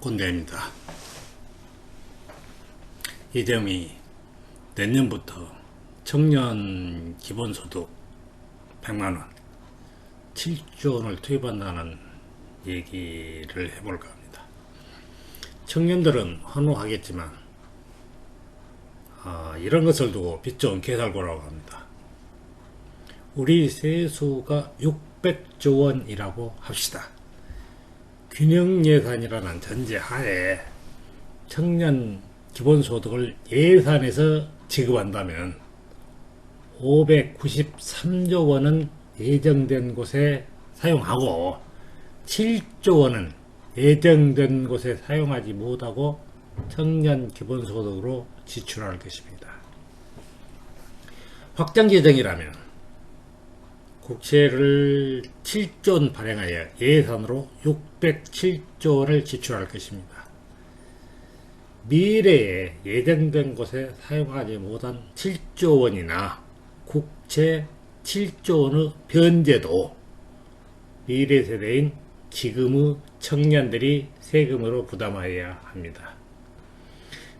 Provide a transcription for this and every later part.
꼰대입니다. 이재명이 내년부터 청년 기본소득 100만원 7조 원을 투입한다는 얘기를 해볼까 합니다. 청년들은 환호하겠지만 이런 것을 두고 빚 좋은 개살고라고 합니다. 우리 세수가 600조 원이라고 합시다. 균형 예산이라는 전제하에 청년 기본소득을 예산에서 지급한다면 593조 원은 예정된 곳에 사용하고 7조 원은 예정된 곳에 사용하지 못하고 청년 기본소득으로 지출할 것입니다. 확장 재정이라면 국채를 7조 원 발행하여 예산으로 607조 원을 지출할 것입니다. 미래에 예정된 곳에 사용하지 못한 7조 원이나 국채 7조 원의 변제도 미래 세대인 지금의 청년들이 세금으로 부담해야 합니다.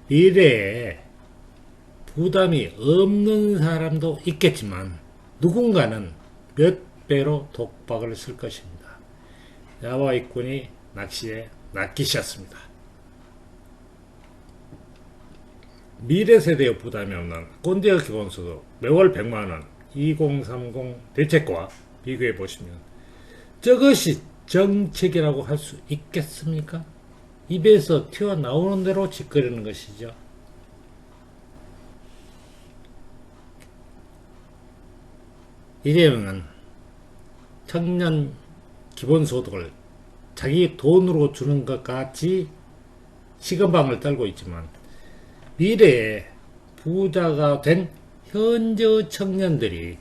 미래에 부담이 없는 사람도 있겠지만 누군가는 몇 배로 독박을 쓸 것입니다. 야와 일꾼이 낚시에 낚이셨습니다. 미래 세대의 부담이 없는 꼰대의 기본소득 매월 100만원 2030 대책과 비교해 보시면 저것이 정책이라고 할 수 있겠습니까? 입에서 튀어나오는 대로 짓거리는 것이죠. 이재명은 청년 기본소득을 자기 돈으로 주는 것 같이 시건방을 떨고 있지만 미래에 부자가 된 현재 청년들이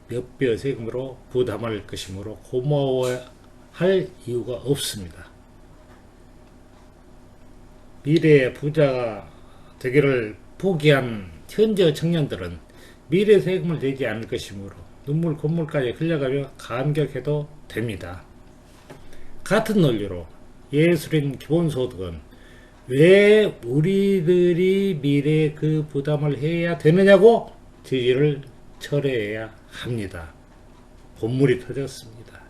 몇 배의 세금으로 부담할 것이므로 고마워할 이유가 없습니다. 미래에 부자가 되기를 포기한 현재 청년들은 미래 세금을 내지 않을 것이므로 눈물 콧물까지 흘려가며 감격해도 됩니다. 같은 논리로 예술인 기본소득은 왜 우리들이 미래에 그 부담을 해야 되느냐고 질의를 철회해야 합니다. 본물이 터졌습니다.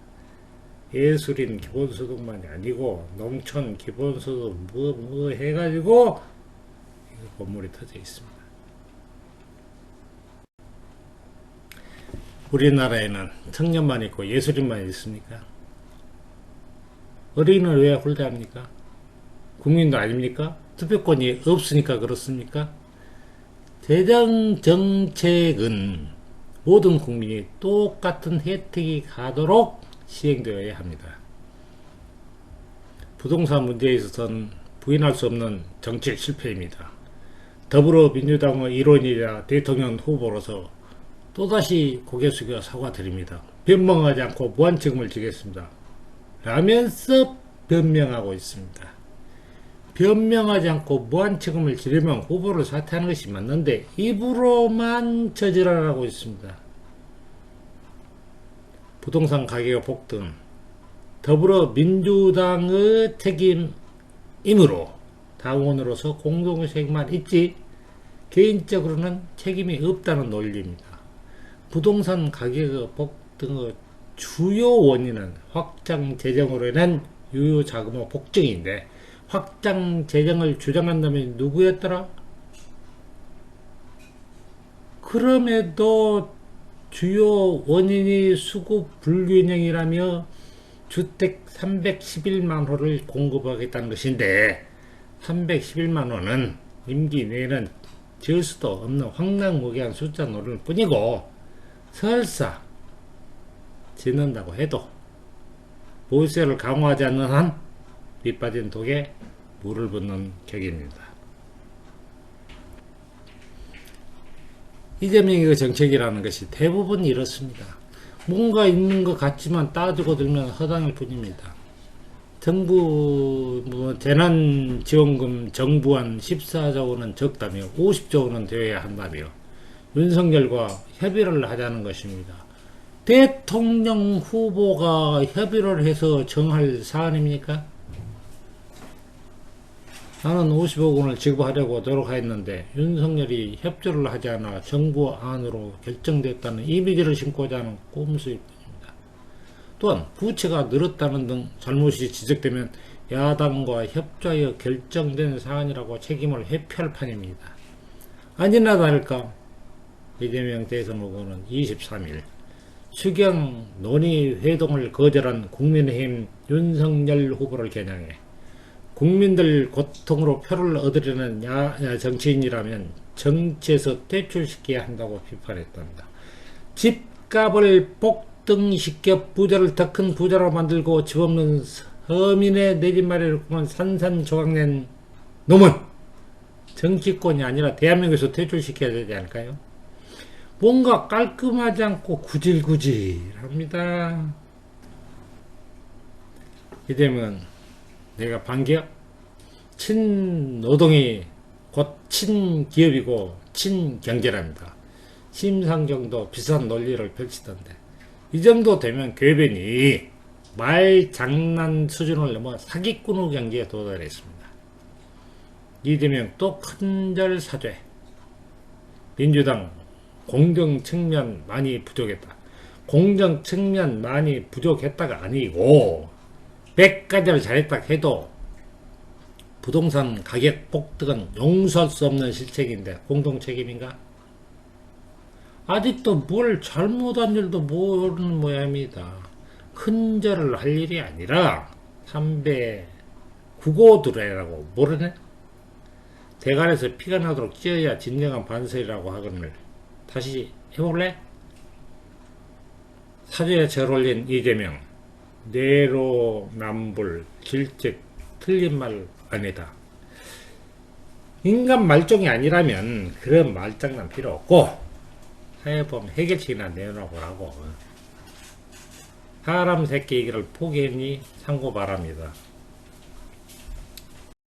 예술인 기본소득만이 아니고 농촌 기본소득 뭐 해가지고 본물이 터져 있습니다. 우리나라에는 청년만 있고 예술인만 있습니까? 어린이는 왜 홀대합니까? 국민도 아닙니까? 투표권이 없으니까 그렇습니까? 재정 정책은 모든 국민이 똑같은 혜택이 가도록 시행되어야 합니다. 부동산 문제에 있어서는 부인할 수 없는 정책 실패입니다. 더불어민주당의 일원이자 대통령 후보로서 또다시 고개 숙여 사과드립니다. 변명하지 않고 무한책임을 지겠습니다. 라면서 변명하고 있습니다. 변명하지 않고 무한책임을 지려면 후보를 사퇴하는 것이 맞는데 입으로만 저질하고 있습니다. 부동산 가격 폭등 더불어민주당의 책임이므로 당원으로서 공동 책임만 있지 개인적으로는 책임이 없다는 논리입니다. 부동산 가격의 폭등의 주요 원인은 확장 재정으로 인한 유효 자금의 폭증인데 확장 재정을 주장한다면 누구였더라? 그럼에도 주요 원인이 수급 불균형이라며 주택 311만 호를 공급하겠다는 것인데 311만 호는 임기 내에는 지을 수도 없는 황당무계한 숫자 노릴 뿐이고 설사 짓는다고 해도 보유세를 강화하지 않는 한 밑빠진 독에 물을 붓는 격입니다. 이재명의 정책이라는 것이 대부분 이렇습니다. 뭔가 있는 것 같지만 따지고 들면 허당일 뿐입니다. 정부 재난지원금 정부안 14조 원은 적다며 50조 원은 되어야 한다며 윤석열과 협의를 하자는 것입니다. 대통령 후보가 협의를 해서 정할 사안입니까? 나는 50억 원을 지급하려고 노력했는데 윤석열이 협조를 하지 않아 정부 안으로 결정됐다는 이미지를 심고자 하는 꼼수일 뿐입니다. 또한 부채가 늘었다는 등 잘못이 지적되면 야당과 협조하여 결정된 사안이라고 책임을 회피할 판입니다. 아니나 다를까 이재명 대선 후보는 23일 추경 논의 회동을 거절한 국민의힘 윤석열 후보를 겨냥해 국민들 고통으로 표를 얻으려는 정치인이라면 정치에서 퇴출시켜야 한다고 비판했답니다. 집값을 폭등시켜 부자를 더 큰 부자로 만들고 집 없는 서민의 내 집 마련을 꿈꾸는 산산조각낸 놈은 정치권이 아니라 대한민국에서 퇴출시켜야 되지 않을까요? 뭔가 깔끔하지 않고 구질구질합니다. 이되면 내가 반기업 친노동이 곧 친기업이고 친경제랍니다. 심상정도 비슷한 논리를 펼치던데 이 정도 되면 궤변이 말장난 수준을 넘어 사기꾼의 경지에 도달했습니다. 이재명 또 큰절 사죄. 민주당 공정 측면 많이 부족했다. 공정 측면 많이 부족했다가 아니고 100가지를 잘했다 해도 부동산 가격 폭등은 용서할 수 없는 실책인데 공동 책임인가? 아직도 뭘 잘못한 일도 모르는 모양입니다. 큰절을 할 일이 아니라 삼배 국오드레라고 모르네? 대가리에서 피가 나도록 찌어야 진정한 반성이라고 하거늘 다시 해볼래? 사죄에 절 올린 이재명 내로남불 질책 틀린 말 아니다. 인간 말종이 아니라면 그런 말장난 필요 없고 사회보험 해결책이나 내놓으라고. 사람 새끼 얘기를 포기했니? 참고 바랍니다.